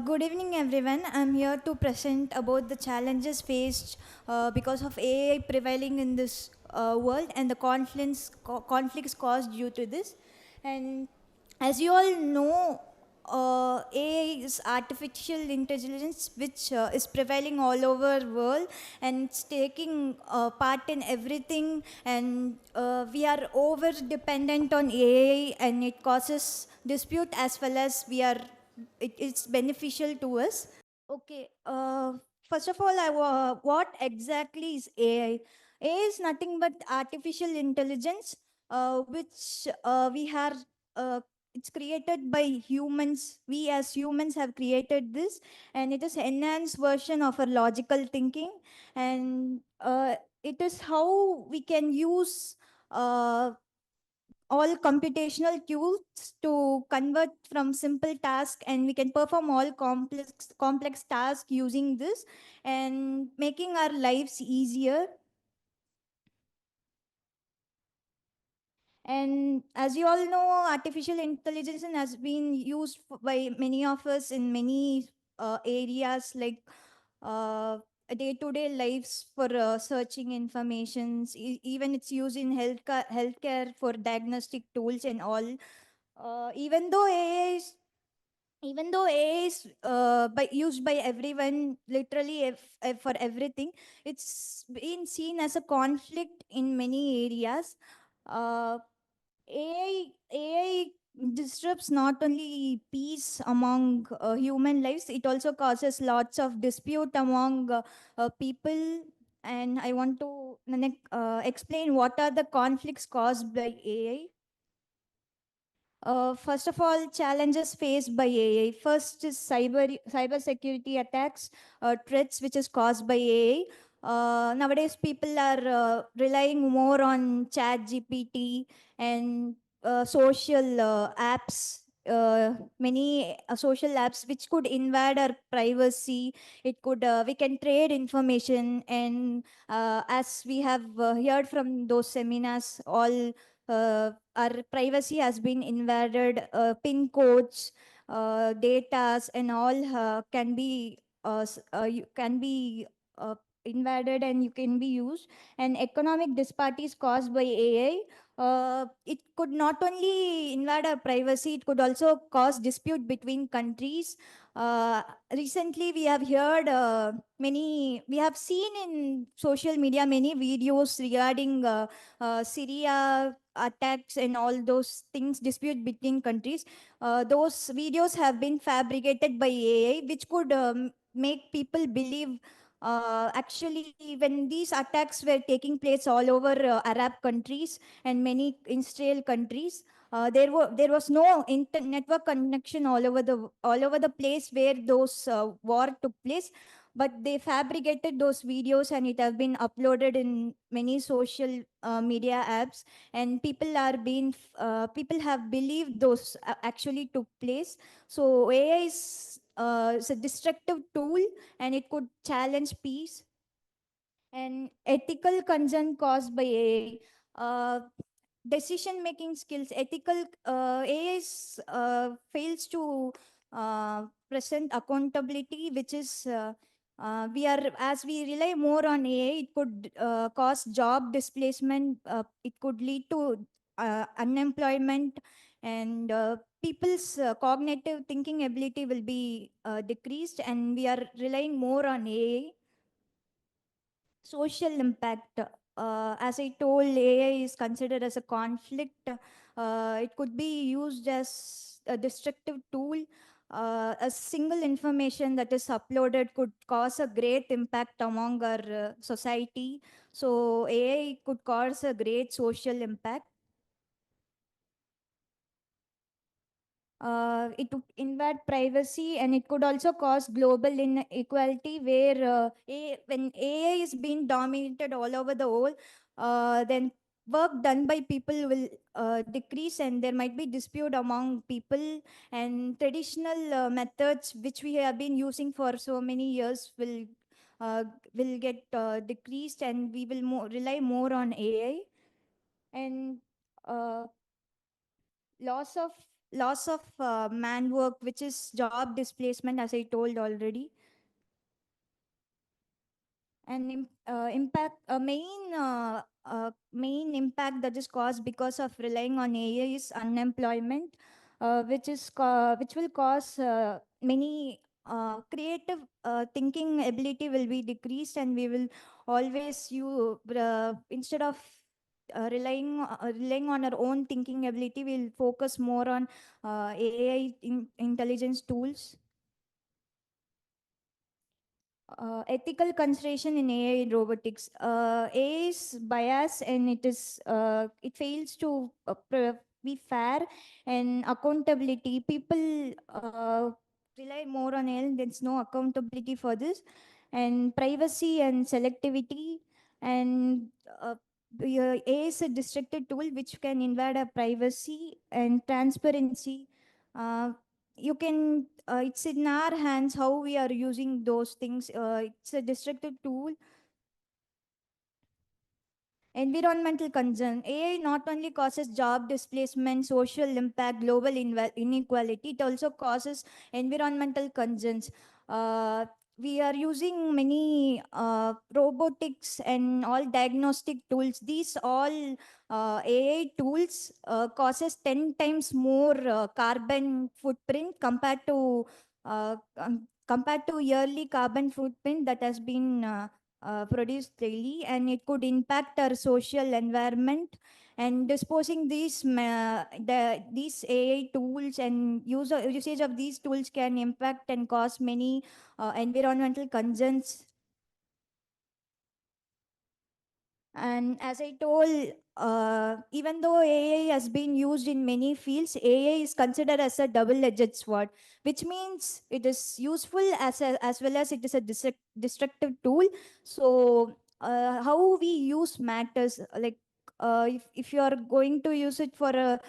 Good evening, everyone. I'm here to present about the challenges faced because of AI prevailing in this world and the conflicts caused due to this. And as you all know, AI is artificial intelligence, which is prevailing all over the world, and it's taking part in everything. And we are over dependent on AI, and it causes dispute as well as it's beneficial to us. Okay. First of all, what exactly is AI? AI is nothing but artificial intelligence, which we are. Uh, it's created by humans. We as humans have created this, and it is enhanced version of our logical thinking, and it is how we can use. All computational tools to convert from simple task, and we can perform all complex tasks using this and making our lives easier. And as you all know, artificial intelligence has been used by many of us in many areas like uh, day-to-day lives for searching informations. Even it's used in healthcare for diagnostic tools and all. Even though AI is used by everyone, literally for everything, it's been seen as a conflict in many areas. Uh, AI disrupts not only peace among human lives, it also causes lots of dispute among people. And I want to explain what are the conflicts caused by AI. First of all, challenges faced by AI. First is cyber security attacks, threats which is caused by AI. Nowadays, people are relying more on Chat GPT and social apps. Many social apps which could invade our privacy. It could We can trade information, and as we have heard from those seminars, all our privacy has been invaded. Pin codes, datas, and all can be uh, invaded, and you can be used. And economic disparities caused by AI. It could not only invade our privacy, it could also cause dispute between countries. Uh, Recently, we have seen in social media many videos regarding Syria attacks and all those things, dispute between countries. Those videos have been fabricated by AI, which could make people believe. Actually, when these attacks were taking place all over Arab countries and many Israel countries, there was no network connection all over the place where those war took place, but they fabricated those videos, and it have been uploaded in many social media apps, and people have believed those actually took place. So AI is a destructive tool, and it could challenge peace. And ethical concern caused by AI. Decision making skills. Ethical AI fails to present accountability, which is we are as we rely more on AI, it could cause job displacement. It could lead to unemployment, and people's cognitive thinking ability will be decreased, and we are relying more on AI. Social impact. As I told, AI is considered as a conflict. It could be used as a destructive tool. A single information that is uploaded could cause a great impact among our society. So AI could cause a great social impact. It would invade privacy, and it could also cause global inequality where when AI is being dominated all over the world, then work done by people will decrease, and there might be dispute among people, and traditional methods which we have been using for so many years uh, will get decreased, and we will rely more on AI. And uh, loss of loss of man work, which is job displacement, as I told already. And impact main impact that is caused because of relying on AI is unemployment, which will cause many creative thinking ability will be decreased, and we will always you instead of relying on our own thinking ability, we'll focus more on AI intelligence tools. Ethical consideration in AI in robotics. AI is biased, and it fails to be fair and accountability. People rely more on AI. There's no accountability for this, and privacy and selectivity. And AI is a distracted tool which can invade our privacy and transparency. Uh, you can it's in our hands how we are using those things. It's a destructive tool. Environmental concern. AI not only causes job displacement, social impact, global inequality, it also causes environmental concerns. Uh, we are using many robotics and all diagnostic tools. These all AI tools causes 10 times more carbon footprint compared to yearly carbon footprint that has been produced daily, and it could impact our social environment. And disposing these AI tools and usage of these tools can impact and cause many environmental concerns. And as I told, even though AI has been used in many fields, AI is considered as a double-edged sword, which means it is useful as well as it is a destructive tool. So, how we use matters. Like, if you are going to use it for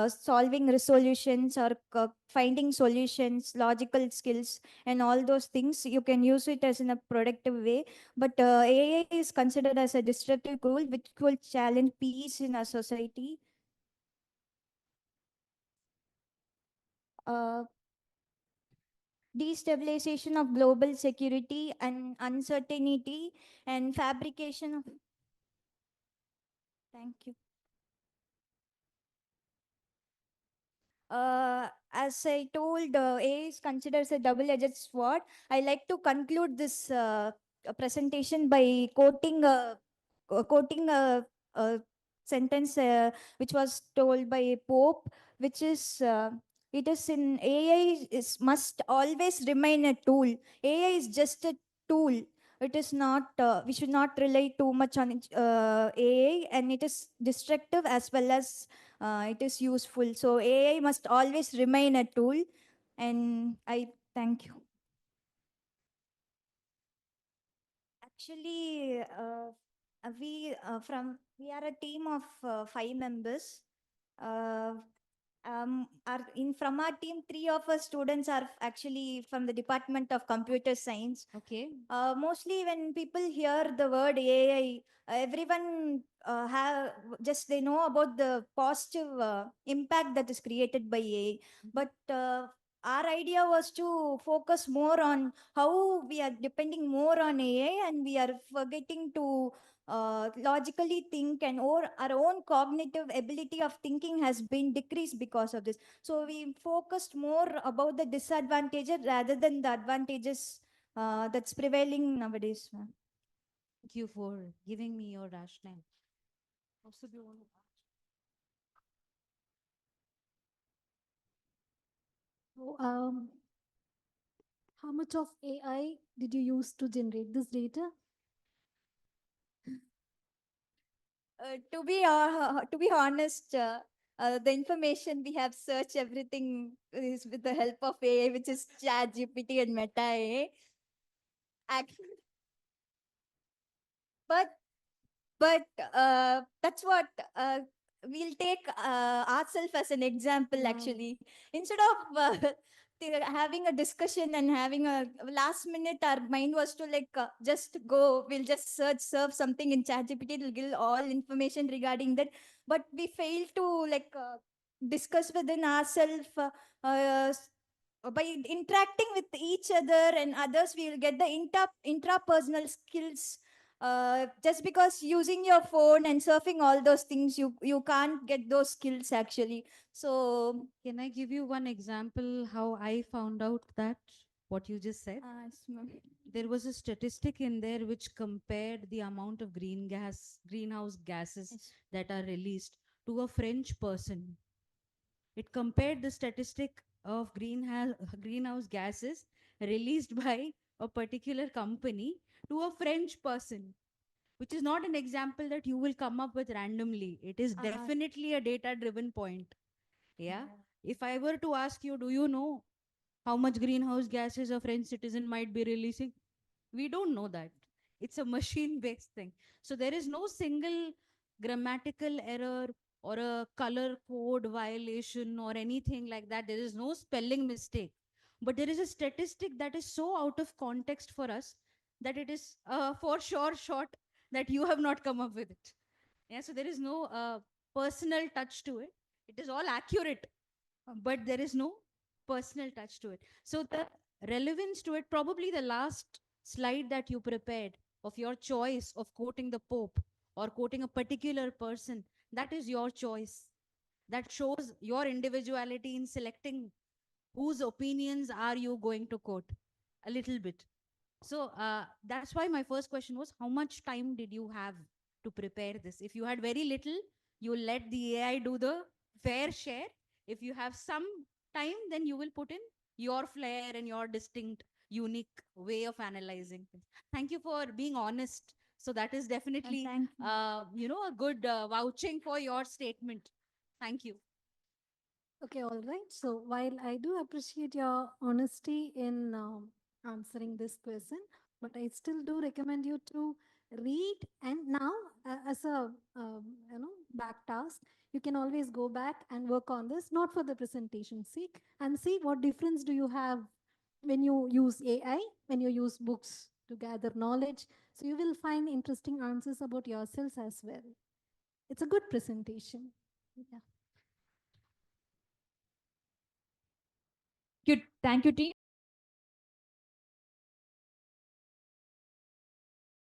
solving resolutions or finding solutions, logical skills, and all those things, you can use it as in a productive way. But AI is considered as a destructive tool which will challenge peace in our society. Uh, Destabilization of global security and uncertainty and fabrication of. Thank you. As I told, AI is considered as a double-edged sword. I like to conclude this presentation by quoting a sentence which was told by a Pope, which is it is in AI is must always remain a tool. AI is just a tool. It is not. We should not rely too much on AI, and it is destructive as well as it is useful. So AI must always remain a tool. And I thank you. Actually, we are a team of 5 members. Uh, from our team, 3 of us students are actually from the Department of Computer Science. Okay. Mostly when people hear the word AI, everyone have just they know about the positive impact that is created by AI. But our idea was to focus more on how we are depending more on AI, and we are forgetting to logically think, and or our own cognitive ability of thinking has been decreased because of this. So we focused more about the disadvantages rather than the advantages that's prevailing nowadays, ma'am. Thank you for giving me your rationale. Also, do you want to So, how much of AI did you use to generate this data? To be honest, the information we have searched everything is with the help of AI, which is ChatGPT and Meta AI. Actually, but that's what we'll take ourselves as an example. Wow. Actually, instead of having a discussion and having a last minute, our mind was to like just go, we'll just serve something in ChatGPT, it'll give all information regarding that. But we failed to like discuss within ourselves by interacting with each other and others. We'll get the intrapersonal skills. Just because using your phone and surfing all those things, you can't get those skills actually. So Can I give you one example how I found out that what you just said? There was a statistic in there which compared the amount of greenhouse gases Yes. that are released to a French person. It compared the statistic of greenhouse gases released by a particular company to a French person, which is not an example that you will come up with randomly. It is definitely a data driven point. Yeah. If I were to ask you, do you know how much greenhouse gases a French citizen might be releasing? We don't know that. It's a machine based thing. So there is no single grammatical error or a color code violation or anything like that. There is no spelling mistake. But there is a statistic that is so out of context for us that it is for sure short that you have not come up with it. Yeah, so there is no personal touch to it. It is all accurate, but there is no personal touch to it. So the relevance to it, probably the last slide that you prepared of your choice of quoting the Pope or quoting a particular person, that is your choice. That shows your individuality in selecting whose opinions are you going to quote a little bit. So that's why my first question was, how much time did you have to prepare this? If you had very little, you let the AI do the fair share. If you have some time, then you will put in your flair and your distinct, unique way of analyzing things. Thank you for being honest. So that is definitely, thank you. a good vouching for your statement. Thank you. Okay, all right. So while I do appreciate your honesty in answering this question, but I still do recommend you to read. And now, as a back task, you can always go back and work on this, not for the presentation sake, and see what difference do you have when you use AI, when you use books to gather knowledge. So you will find interesting answers about yourselves as well. It's a good presentation. Yeah. Thank you, team.